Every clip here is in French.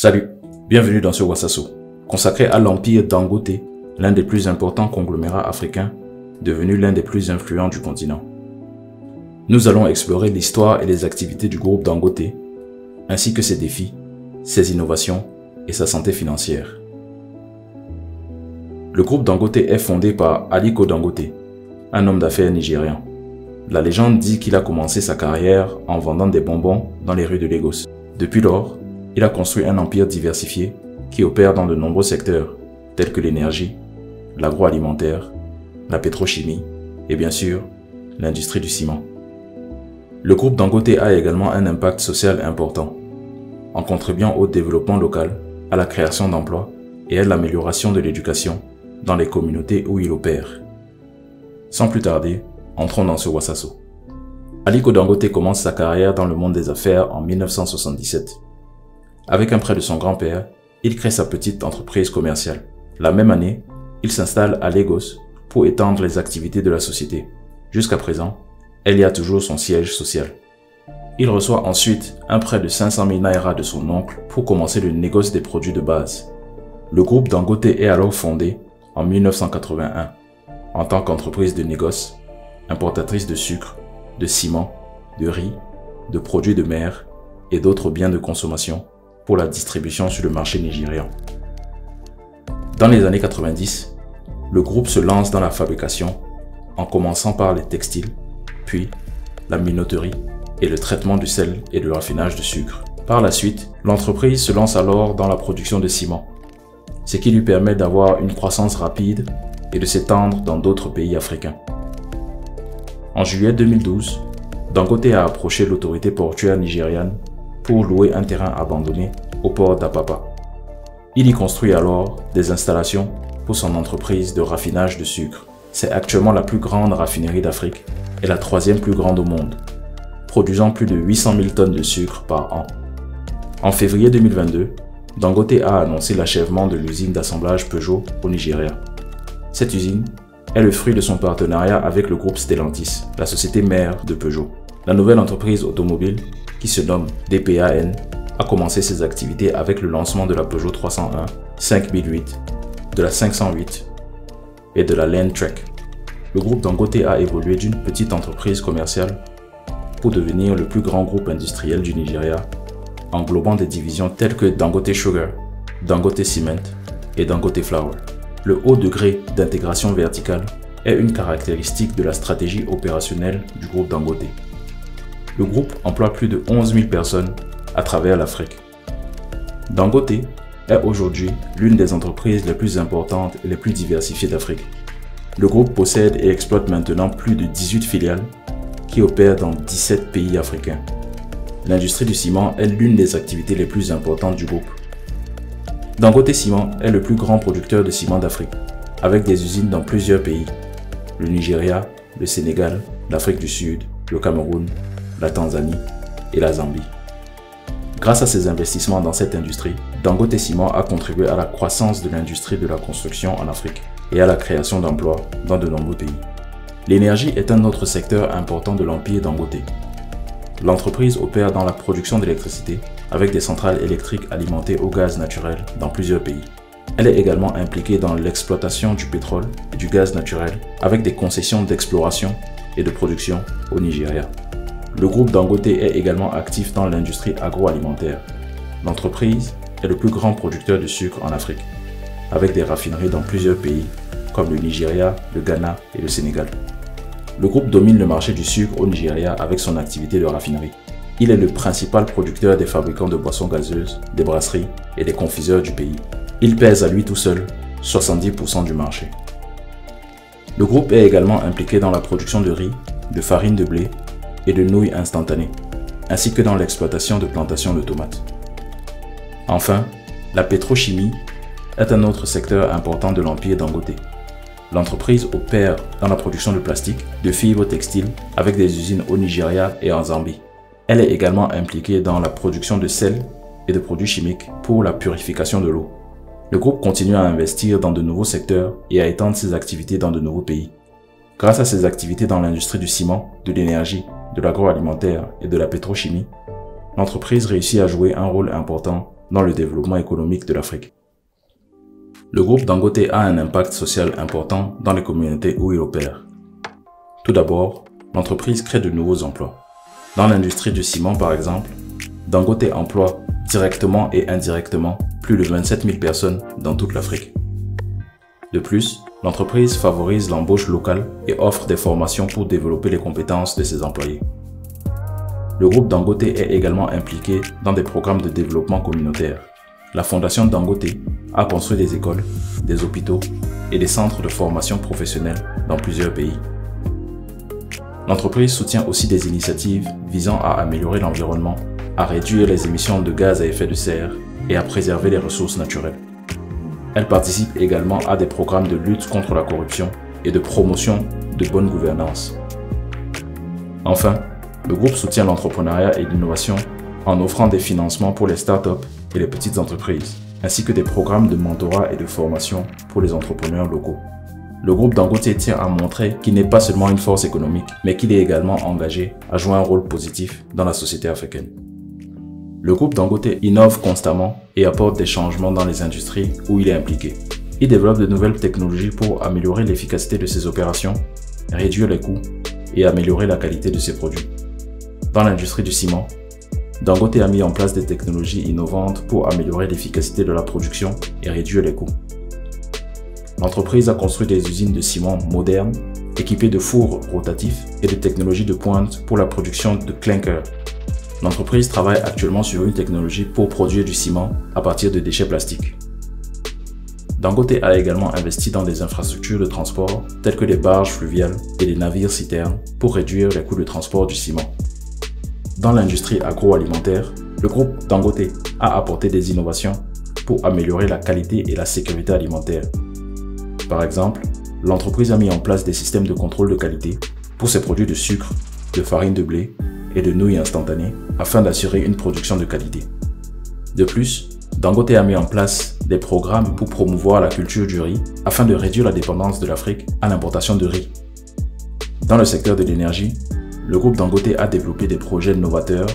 Salut, bienvenue dans ce Wasasso, consacré à l'empire Dangote, l'un des plus importants conglomérats africains, devenu l'un des plus influents du continent. Nous allons explorer l'histoire et les activités du groupe Dangote, ainsi que ses défis, ses innovations et sa santé financière. Le groupe Dangote est fondé par Aliko Dangote, un homme d'affaires nigérian. La légende dit qu'il a commencé sa carrière en vendant des bonbons dans les rues de Lagos. Depuis lors, il a construit un empire diversifié qui opère dans de nombreux secteurs, tels que l'énergie, l'agroalimentaire, la pétrochimie et bien sûr, l'industrie du ciment. Le groupe Dangote a également un impact social important, en contribuant au développement local, à la création d'emplois et à l'amélioration de l'éducation dans les communautés où il opère. Sans plus tarder, entrons dans ce Wasasso. Aliko Dangote commence sa carrière dans le monde des affaires en 1977. Avec un prêt de son grand-père, il crée sa petite entreprise commerciale. La même année, il s'installe à Lagos pour étendre les activités de la société. Jusqu'à présent, elle y a toujours son siège social. Il reçoit ensuite un prêt de 500 000 naira de son oncle pour commencer le négoce des produits de base. Le groupe Dangote est alors fondé en 1981 en tant qu'entreprise de négoce, importatrice de sucre, de ciment, de riz, de produits de mer et d'autres biens de consommation pour la distribution sur le marché nigérian. Dans les années 90, le groupe se lance dans la fabrication en commençant par les textiles, puis la minoterie et le traitement du sel et le raffinage de sucre. Par la suite, l'entreprise se lance alors dans la production de ciment, ce qui lui permet d'avoir une croissance rapide et de s'étendre dans d'autres pays africains. En juillet 2012, Dangote a approché l'autorité portuaire nigériane pour louer un terrain abandonné au port d'Apapa. Il y construit alors des installations pour son entreprise de raffinage de sucre. C'est actuellement la plus grande raffinerie d'Afrique et la troisième plus grande au monde, produisant plus de 800 000 tonnes de sucre par an. En février 2022, Dangote a annoncé l'achèvement de l'usine d'assemblage Peugeot au Nigeria. Cette usine est le fruit de son partenariat avec le groupe Stellantis, la société mère de Peugeot. La nouvelle entreprise automobile, qui se nomme DPAN, a commencé ses activités avec le lancement de la Peugeot 301, 5008, de la 508 et de la Landtrek. Le groupe Dangote a évolué d'une petite entreprise commerciale pour devenir le plus grand groupe industriel du Nigeria, englobant des divisions telles que Dangote Sugar, Dangote Cement et Dangote Flour. Le haut degré d'intégration verticale est une caractéristique de la stratégie opérationnelle du groupe Dangote. Le groupe emploie plus de 11 000 personnes à travers l'Afrique. Dangote est aujourd'hui l'une des entreprises les plus importantes et les plus diversifiées d'Afrique. Le groupe possède et exploite maintenant plus de 18 filiales qui opèrent dans 17 pays africains. L'industrie du ciment est l'une des activités les plus importantes du groupe. Dangote Ciment est le plus grand producteur de ciment d'Afrique, avec des usines dans plusieurs pays, le Nigeria, le Sénégal, l'Afrique du Sud, le Cameroun, la Tanzanie et la Zambie. Grâce à ses investissements dans cette industrie, Dangote Ciment a contribué à la croissance de l'industrie de la construction en Afrique et à la création d'emplois dans de nombreux pays. L'énergie est un autre secteur important de l'empire Dangote. L'entreprise opère dans la production d'électricité avec des centrales électriques alimentées au gaz naturel dans plusieurs pays. Elle est également impliquée dans l'exploitation du pétrole et du gaz naturel avec des concessions d'exploration et de production au Nigeria. Le groupe Dangote est également actif dans l'industrie agroalimentaire. L'entreprise est le plus grand producteur de sucre en Afrique, avec des raffineries dans plusieurs pays comme le Nigeria, le Ghana et le Sénégal. Le groupe domine le marché du sucre au Nigeria avec son activité de raffinerie. Il est le principal producteur des fabricants de boissons gazeuses, des brasseries et des confiseurs du pays. Il pèse à lui tout seul 70% du marché. Le groupe est également impliqué dans la production de riz, de farine de blé et de nouilles instantanées, ainsi que dans l'exploitation de plantations de tomates. Enfin, la pétrochimie est un autre secteur important de l'empire Dangote. L'entreprise opère dans la production de plastique, de fibres textiles avec des usines au Nigeria et en Zambie. Elle est également impliquée dans la production de sel et de produits chimiques pour la purification de l'eau. Le groupe continue à investir dans de nouveaux secteurs et à étendre ses activités dans de nouveaux pays. Grâce à ses activités dans l'industrie du ciment, de l'énergie, de l'agroalimentaire et de la pétrochimie, l'entreprise réussit à jouer un rôle important dans le développement économique de l'Afrique. Le groupe Dangote a un impact social important dans les communautés où il opère. Tout d'abord, l'entreprise crée de nouveaux emplois. Dans l'industrie du ciment par exemple, Dangote emploie directement et indirectement plus de 27 000 personnes dans toute l'Afrique. De plus, l'entreprise favorise l'embauche locale et offre des formations pour développer les compétences de ses employés. Le groupe Dangote est également impliqué dans des programmes de développement communautaire. La fondation Dangote a construit des écoles, des hôpitaux et des centres de formation professionnelle dans plusieurs pays. L'entreprise soutient aussi des initiatives visant à améliorer l'environnement, à réduire les émissions de gaz à effet de serre et à préserver les ressources naturelles. Elle participe également à des programmes de lutte contre la corruption et de promotion de bonne gouvernance. Enfin, le groupe soutient l'entrepreneuriat et l'innovation en offrant des financements pour les startups et les petites entreprises, ainsi que des programmes de mentorat et de formation pour les entrepreneurs locaux. Le groupe Dangote tient à montrer qu'il n'est pas seulement une force économique, mais qu'il est également engagé à jouer un rôle positif dans la société africaine. Le groupe Dangote innove constamment et apporte des changements dans les industries où il est impliqué. Il développe de nouvelles technologies pour améliorer l'efficacité de ses opérations, réduire les coûts et améliorer la qualité de ses produits. Dans l'industrie du ciment, Dangote a mis en place des technologies innovantes pour améliorer l'efficacité de la production et réduire les coûts. L'entreprise a construit des usines de ciment modernes, équipées de fours rotatifs et de technologies de pointe pour la production de clinker. L'entreprise travaille actuellement sur une technologie pour produire du ciment à partir de déchets plastiques. Dangote a également investi dans des infrastructures de transport telles que des barges fluviales et des navires-citernes pour réduire les coûts de transport du ciment. Dans l'industrie agroalimentaire, le groupe Dangote a apporté des innovations pour améliorer la qualité et la sécurité alimentaire. Par exemple, l'entreprise a mis en place des systèmes de contrôle de qualité pour ses produits de sucre, de farine de blé et de nouilles instantanées afin d'assurer une production de qualité. De plus, Dangote a mis en place des programmes pour promouvoir la culture du riz afin de réduire la dépendance de l'Afrique à l'importation de riz. Dans le secteur de l'énergie, le groupe Dangote a développé des projets novateurs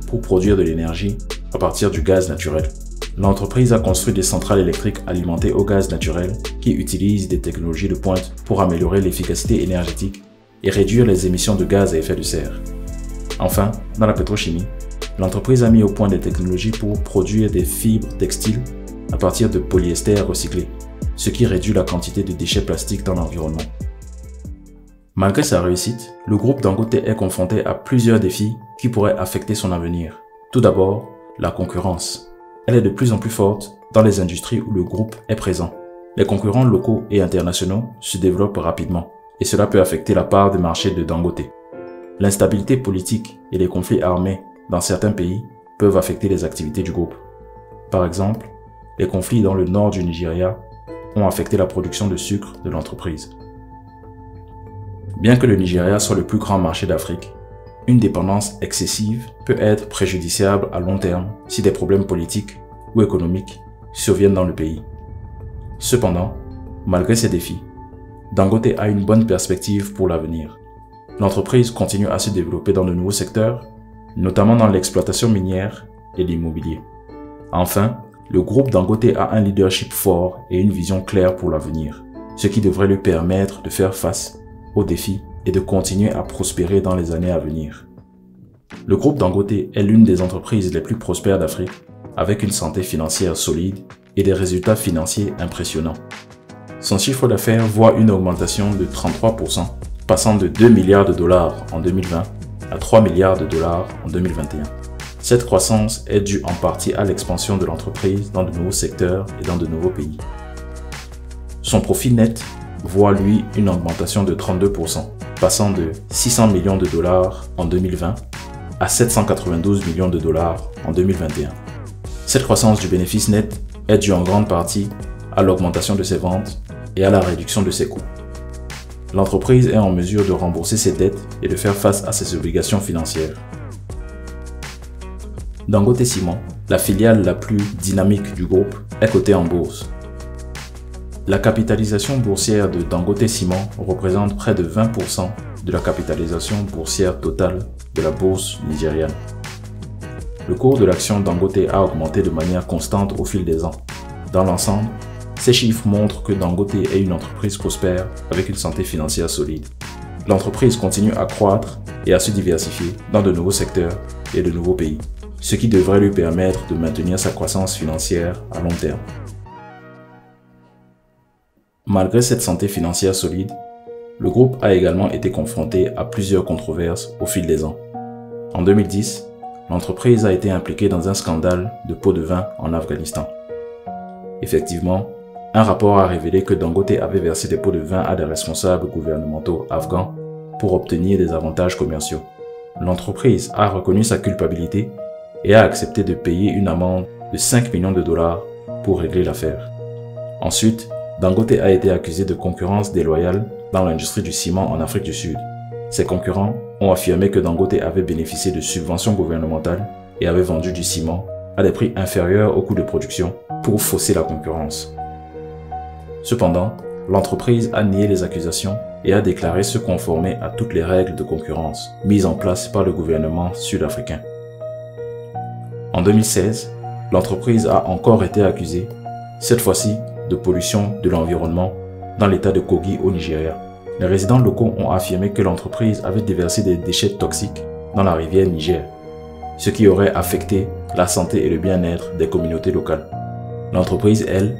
pour produire de l'énergie à partir du gaz naturel. L'entreprise a construit des centrales électriques alimentées au gaz naturel qui utilisent des technologies de pointe pour améliorer l'efficacité énergétique et réduire les émissions de gaz à effet de serre. Enfin, dans la pétrochimie, l'entreprise a mis au point des technologies pour produire des fibres textiles à partir de polyester recyclé, ce qui réduit la quantité de déchets plastiques dans l'environnement. Malgré sa réussite, le groupe Dangote est confronté à plusieurs défis qui pourraient affecter son avenir. Tout d'abord, la concurrence. Elle est de plus en plus forte dans les industries où le groupe est présent. Les concurrents locaux et internationaux se développent rapidement et cela peut affecter la part de marché de Dangote. L'instabilité politique et les conflits armés dans certains pays peuvent affecter les activités du groupe. Par exemple, les conflits dans le nord du Nigeria ont affecté la production de sucre de l'entreprise. Bien que le Nigeria soit le plus grand marché d'Afrique, une dépendance excessive peut être préjudiciable à long terme si des problèmes politiques ou économiques surviennent dans le pays. Cependant, malgré ces défis, Dangote a une bonne perspective pour l'avenir. L'entreprise continue à se développer dans de nouveaux secteurs, notamment dans l'exploitation minière et l'immobilier. Enfin, le groupe Dangote a un leadership fort et une vision claire pour l'avenir, ce qui devrait lui permettre de faire face aux défis et de continuer à prospérer dans les années à venir. Le groupe Dangote est l'une des entreprises les plus prospères d'Afrique, avec une santé financière solide et des résultats financiers impressionnants. Son chiffre d'affaires voit une augmentation de 33%, passant de 2 milliards de dollars en 2020 à 3 milliards de dollars en 2021. Cette croissance est due en partie à l'expansion de l'entreprise dans de nouveaux secteurs et dans de nouveaux pays. Son profit net voit lui une augmentation de 32%, passant de 600 millions de dollars en 2020 à 792 millions de dollars en 2021. Cette croissance du bénéfice net est due en grande partie à l'augmentation de ses ventes et à la réduction de ses coûts. L'entreprise est en mesure de rembourser ses dettes et de faire face à ses obligations financières. Dangote Ciment, la filiale la plus dynamique du groupe, est cotée en bourse. La capitalisation boursière de Dangote Ciment représente près de 20% de la capitalisation boursière totale de la bourse nigériane. Le cours de l'action Dangote a augmenté de manière constante au fil des ans. Dans l'ensemble, ces chiffres montrent que Dangote est une entreprise prospère avec une santé financière solide. L'entreprise continue à croître et à se diversifier dans de nouveaux secteurs et de nouveaux pays, ce qui devrait lui permettre de maintenir sa croissance financière à long terme. Malgré cette santé financière solide, le groupe a également été confronté à plusieurs controverses au fil des ans. En 2010, l'entreprise a été impliquée dans un scandale de pots de vin en Afghanistan. Effectivement, un rapport a révélé que Dangote avait versé des pots de vin à des responsables gouvernementaux afghans pour obtenir des avantages commerciaux. L'entreprise a reconnu sa culpabilité et a accepté de payer une amende de 5 millions de dollars pour régler l'affaire. Ensuite, Dangote a été accusé de concurrence déloyale dans l'industrie du ciment en Afrique du Sud. Ses concurrents ont affirmé que Dangote avait bénéficié de subventions gouvernementales et avait vendu du ciment à des prix inférieurs au coût de production pour fausser la concurrence. Cependant, l'entreprise a nié les accusations et a déclaré se conformer à toutes les règles de concurrence mises en place par le gouvernement sud-africain. En 2016, l'entreprise a encore été accusée, cette fois-ci de pollution de l'environnement dans l'état de Kogi au Nigeria. Les résidents locaux ont affirmé que l'entreprise avait déversé des déchets toxiques dans la rivière Niger, ce qui aurait affecté la santé et le bien-être des communautés locales. L'entreprise, elle,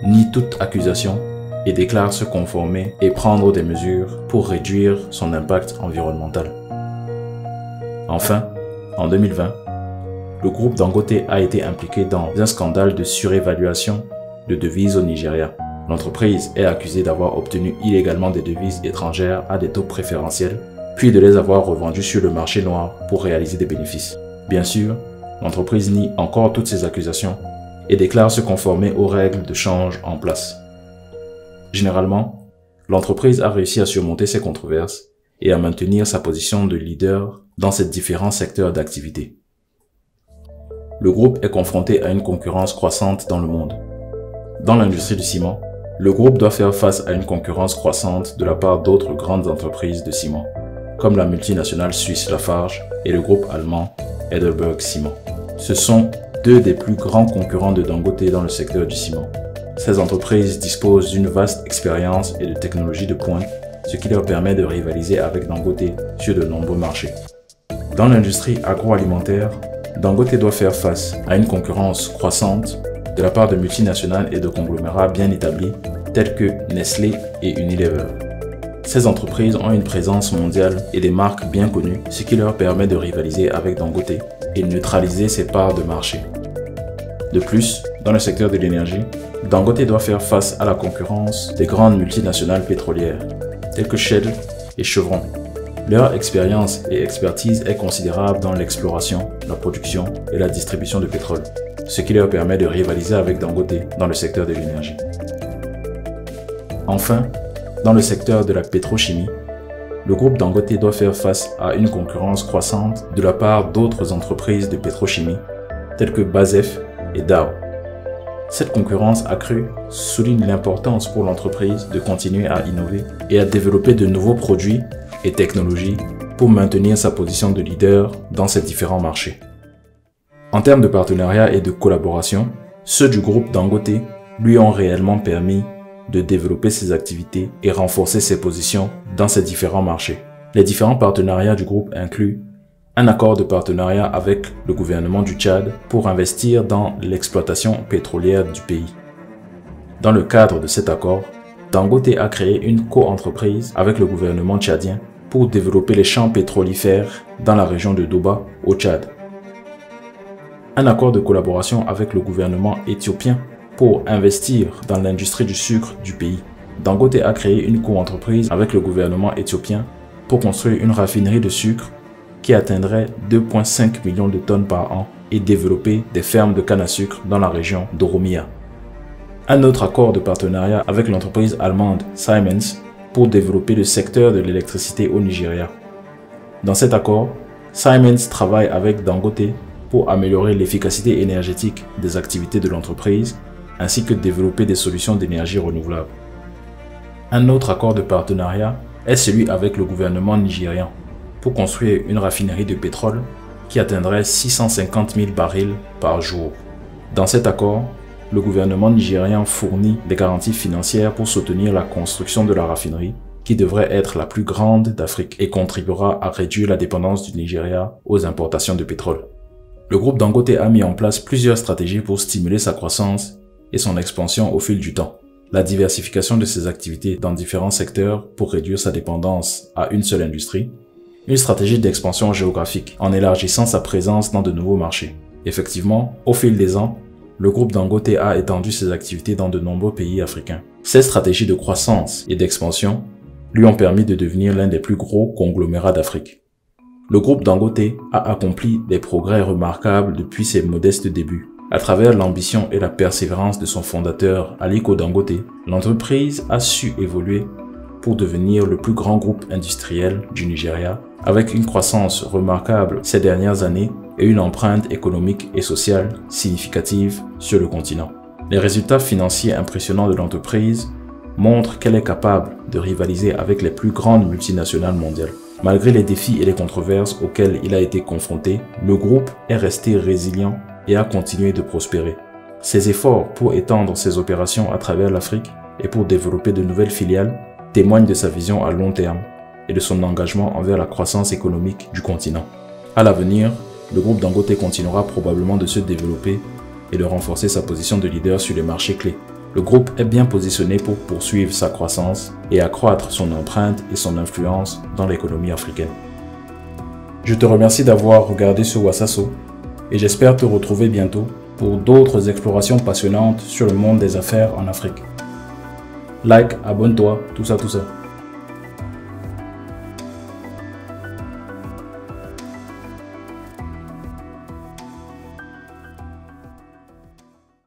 nie toute accusation et déclare se conformer et prendre des mesures pour réduire son impact environnemental. Enfin, en 2020, le groupe Dangote a été impliqué dans un scandale de surévaluation de devises au Nigeria. L'entreprise est accusée d'avoir obtenu illégalement des devises étrangères à des taux préférentiels, puis de les avoir revendues sur le marché noir pour réaliser des bénéfices. Bien sûr, l'entreprise nie encore toutes ces accusations et déclare se conformer aux règles de change en place. Généralement, l'entreprise a réussi à surmonter ces controverses et à maintenir sa position de leader dans ces différents secteurs d'activité. Le groupe est confronté à une concurrence croissante dans le monde. Dans l'industrie du ciment, le groupe doit faire face à une concurrence croissante de la part d'autres grandes entreprises de ciment, comme la multinationale suisse Lafarge et le groupe allemand Heidelberg Ciment. Ce sont deux des plus grands concurrents de Dangote dans le secteur du ciment. Ces entreprises disposent d'une vaste expérience et de technologies de pointe, ce qui leur permet de rivaliser avec Dangote sur de nombreux marchés. Dans l'industrie agroalimentaire, Dangote doit faire face à une concurrence croissante de la part de multinationales et de conglomérats bien établis tels que Nestlé et Unilever. Ces entreprises ont une présence mondiale et des marques bien connues, ce qui leur permet de rivaliser avec Dangote et neutraliser ses parts de marché. De plus, dans le secteur de l'énergie, Dangote doit faire face à la concurrence des grandes multinationales pétrolières, telles que Shell et Chevron. Leur expérience et expertise est considérable dans l'exploration, la production et la distribution de pétrole, ce qui leur permet de rivaliser avec Dangote dans le secteur de l'énergie. Enfin, dans le secteur de la pétrochimie, le groupe Dangote doit faire face à une concurrence croissante de la part d'autres entreprises de pétrochimie, telles que BASF et Dow. Cette concurrence accrue souligne l'importance pour l'entreprise de continuer à innover et à développer de nouveaux produits et technologies pour maintenir sa position de leader dans ces différents marchés. En termes de partenariat et de collaboration, ceux du groupe Dangote lui ont réellement permis de développer ses activités et renforcer ses positions dans ces différents marchés. Les différents partenariats du groupe incluent un accord de partenariat avec le gouvernement du Tchad pour investir dans l'exploitation pétrolière du pays. Dans le cadre de cet accord, Dangote a créé une co-entreprise avec le gouvernement tchadien pour développer les champs pétrolifères dans la région de Doba, au Tchad. Un accord de collaboration avec le gouvernement éthiopien pour investir dans l'industrie du sucre du pays. Dangote a créé une co-entreprise avec le gouvernement éthiopien pour construire une raffinerie de sucre qui atteindrait 2,5 millions de tonnes par an et développer des fermes de canne à sucre dans la région d'Oromia. Un autre accord de partenariat avec l'entreprise allemande Siemens pour développer le secteur de l'électricité au Nigeria. Dans cet accord, Siemens travaille avec Dangote pour améliorer l'efficacité énergétique des activités de l'entreprise ainsi que développer des solutions d'énergie renouvelable. Un autre accord de partenariat est celui avec le gouvernement nigérian pour construire une raffinerie de pétrole qui atteindrait 650 000 barils par jour. Dans cet accord, le gouvernement nigérian fournit des garanties financières pour soutenir la construction de la raffinerie, qui devrait être la plus grande d'Afrique et contribuera à réduire la dépendance du Nigeria aux importations de pétrole. Le groupe Dangote a mis en place plusieurs stratégies pour stimuler sa croissance et son expansion au fil du temps. La diversification de ses activités dans différents secteurs pour réduire sa dépendance à une seule industrie, une stratégie d'expansion géographique en élargissant sa présence dans de nouveaux marchés. Effectivement, au fil des ans, le groupe Dangote a étendu ses activités dans de nombreux pays africains. Ces stratégies de croissance et d'expansion lui ont permis de devenir l'un des plus gros conglomérats d'Afrique. Le groupe Dangote a accompli des progrès remarquables depuis ses modestes débuts. À travers l'ambition et la persévérance de son fondateur Aliko Dangote, l'entreprise a su évoluer pour devenir le plus grand groupe industriel du Nigeria, avec une croissance remarquable ces dernières années et une empreinte économique et sociale significative sur le continent. Les résultats financiers impressionnants de l'entreprise montrent qu'elle est capable de rivaliser avec les plus grandes multinationales mondiales. Malgré les défis et les controverses auxquels il a été confronté, le groupe est resté résilient et a continué de prospérer. Ses efforts pour étendre ses opérations à travers l'Afrique et pour développer de nouvelles filiales témoignent de sa vision à long terme et de son engagement envers la croissance économique du continent. À l'avenir, le groupe Dangote continuera probablement de se développer et de renforcer sa position de leader sur les marchés clés. Le groupe est bien positionné pour poursuivre sa croissance et accroître son empreinte et son influence dans l'économie africaine. Je te remercie d'avoir regardé ce Wasaso et j'espère te retrouver bientôt pour d'autres explorations passionnantes sur le monde des affaires en Afrique. Like, abonne-toi, tout ça.